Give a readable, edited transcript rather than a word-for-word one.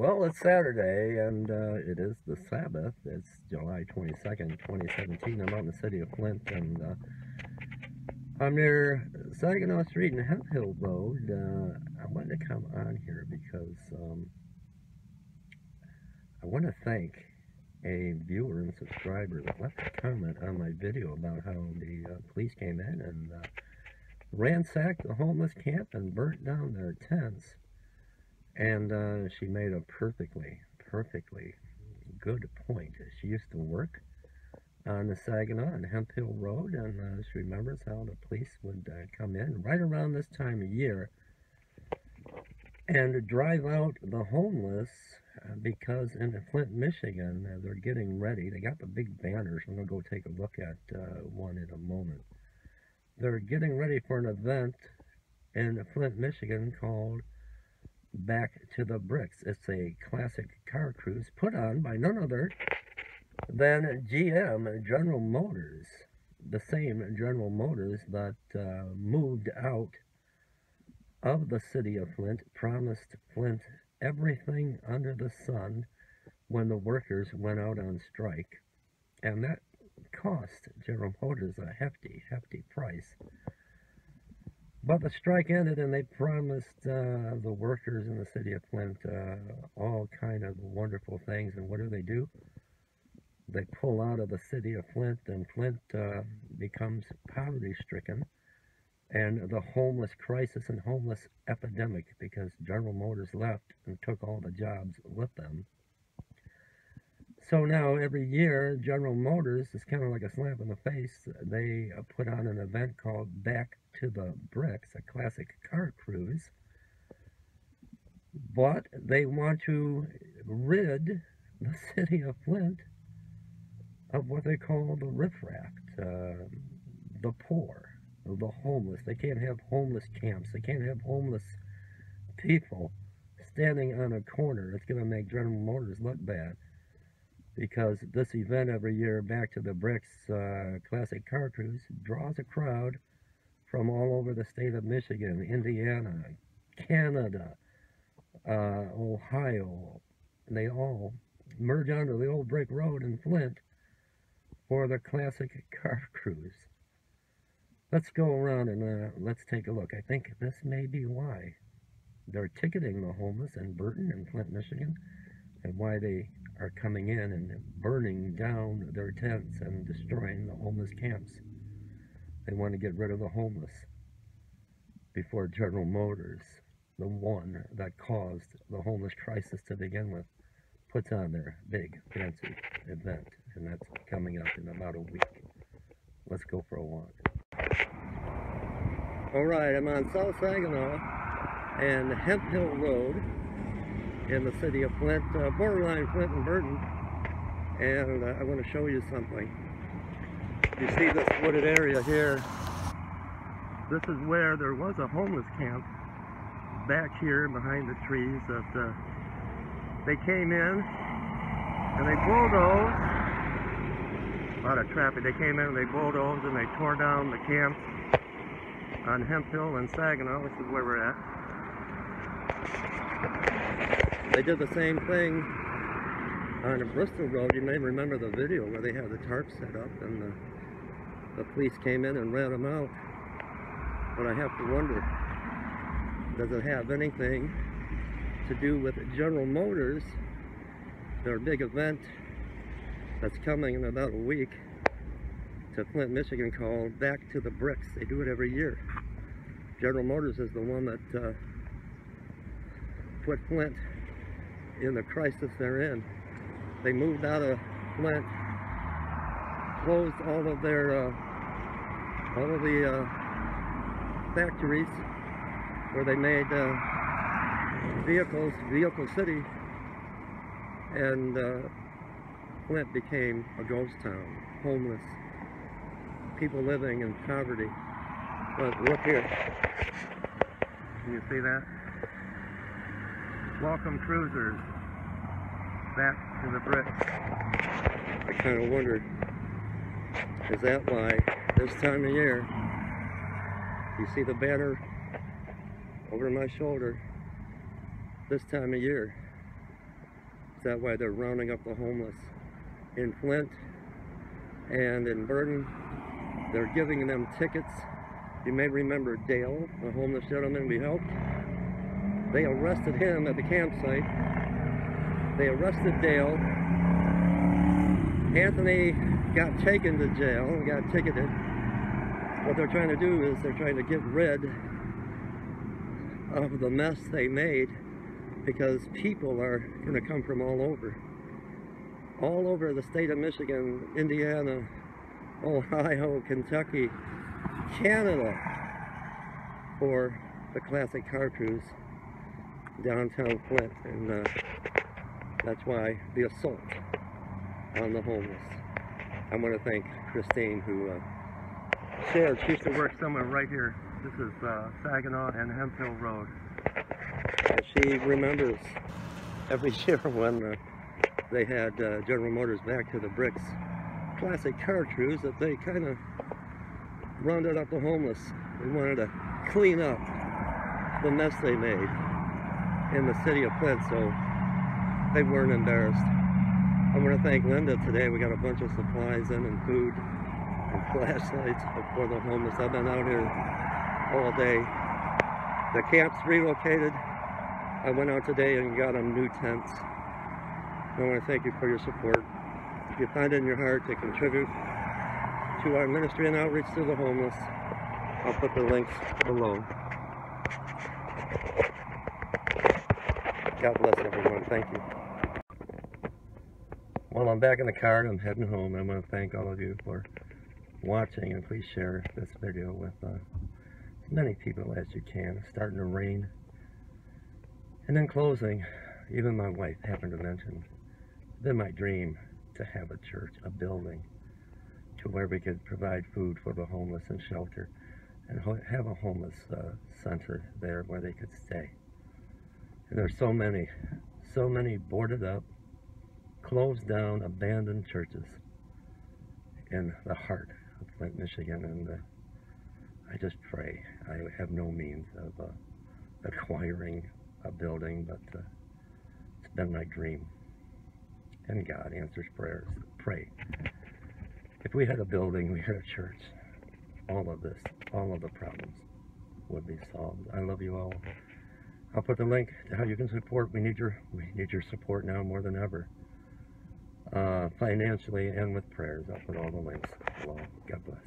Well, it's Saturday, and it is the Sabbath. It's July 22nd, 2017. I'm out in the city of Flint, and I'm near Saginaw Street and Hemp Hill Road. I wanted to come on here because I want to thank a viewer and subscriber that left a comment on my video about how the police came in and ransacked the homeless camp and burnt down their tents. And she made a perfectly good point. She used to work on the Saginaw and Hemp Hill Road, and she remembers how the police would come in right around this time of year and drive out the homeless because in Flint, Michigan, they're getting ready. They got the big banners. I'm going to go take a look at one in a moment. They're getting ready for an event in Flint, Michigan called Back to the Bricks. It's a classic car cruise put on by none other than GM, General Motors, the same General Motors that moved out of the city of Flint, promised Flint everything under the sun when the workers went out on strike, and that cost General Motors a hefty price. But the strike ended, and they promised the workers in the city of Flint all kind of wonderful things. And what do? They pull out of the city of Flint, and Flint becomes poverty-stricken, and the homeless crisis and homeless epidemic, because General Motors left and took all the jobs with them. So now every year, General Motors is kind of like a slap in the face. They put on an event called Back to the Bricks, a classic car cruise. But they want to rid the city of Flint of what they call the riffraff, the poor, the homeless. They can't have homeless camps. They can't have homeless people standing on a corner. It's going to make General Motors look bad. Because this event every year, Back to the Bricks classic car cruise, draws a crowd from all over the state of Michigan, Indiana, Canada, Ohio. They all merge onto the old brick road in Flint for the classic car cruise. Let's go around and let's take a look. I think this may be why they're ticketing the homeless in Burton and Flint, Michigan, and why they are coming in and burning down their tents and destroying the homeless camps. They want to get rid of the homeless before General Motors, the one that caused the homeless crisis to begin with, puts on their big fancy event, and that's coming up in about a week. Let's go for a walk. Alright, I'm on South Saginaw and Hemp Hill Road in the city of Flint, borderline Flint and Burton, and I want to show you something. You see this wooded area here? This is where there was a homeless camp back here behind the trees that they came in and they bulldozed. A lot of traffic. They came in and they bulldozed and they tore down the camp on Hemp Hill and Saginaw, which is where we're at. They did the same thing on the Bristol Road. You may remember the video where they had the tarp set up and the police came in and ran them out. But I have to wonder, does it have anything to do with General Motors, their big event that's coming in about a week to Flint, Michigan, called Back to the Bricks? They do it every year. General Motors is the one that put Flint in the crisis they're in. They moved out of Flint, closed all of their the factories where they made vehicle city, and Flint became a ghost town. Homeless people living in poverty. But look here, can you see that? Welcome cruisers back to the bricks. I kind of wondered, is that why this time of year, you see the banner over my shoulder, this time of year Is that why they're rounding up the homeless in Flint and in Burton? They're giving them tickets. You may remember Dale, the homeless gentleman we helped. They arrested him at the campsite. They arrested Dale. Anthony got taken to jail and got ticketed. What they're trying to do is they're trying to get rid of the mess they made, because people are going to come from all over the state of Michigan, Indiana, Ohio, Kentucky, Canada, for the classic car cruise downtown Flint. And that's why the assault on the homeless. I want to thank Christine, who shared. She used to work somewhere right here. This is Saginaw and Hemphill Road. And she remembers every year when they had General Motors Back to the Bricks classic car cruise, that they kind of rounded up the homeless. They wanted to clean up the mess they made in the city of Flint, so they weren't embarrassed. I want to thank Linda today. We got a bunch of supplies in, and food and flashlights for the homeless. I've been out here all day. The camp's relocated. I went out today and got them new tents. I want to thank you for your support. If you find it in your heart to contribute to our ministry and outreach to the homeless, I'll put the links below. God bless everyone. Thank you. Well, I'm back in the car and I'm heading home. I want to thank all of you for watching, and please share this video with as many people as you can. It's starting to rain. And in closing, even my wife happened to mention, it's been my dream to have a church, a building, to where we could provide food for the homeless and shelter, and have a homeless center there where they could stay. And there's so many boarded up, closed down, abandoned churches in the heart of Flint, Michigan. And I just pray. I have no means of acquiring a building, but it's been my dream. And God answers prayers. Pray. If we had a building, we had a church, all of the problems would be solved. I love you all. I'll put the link to how you can support. We need your support now more than ever. Financially and with prayers. I'll put all the links below. God bless.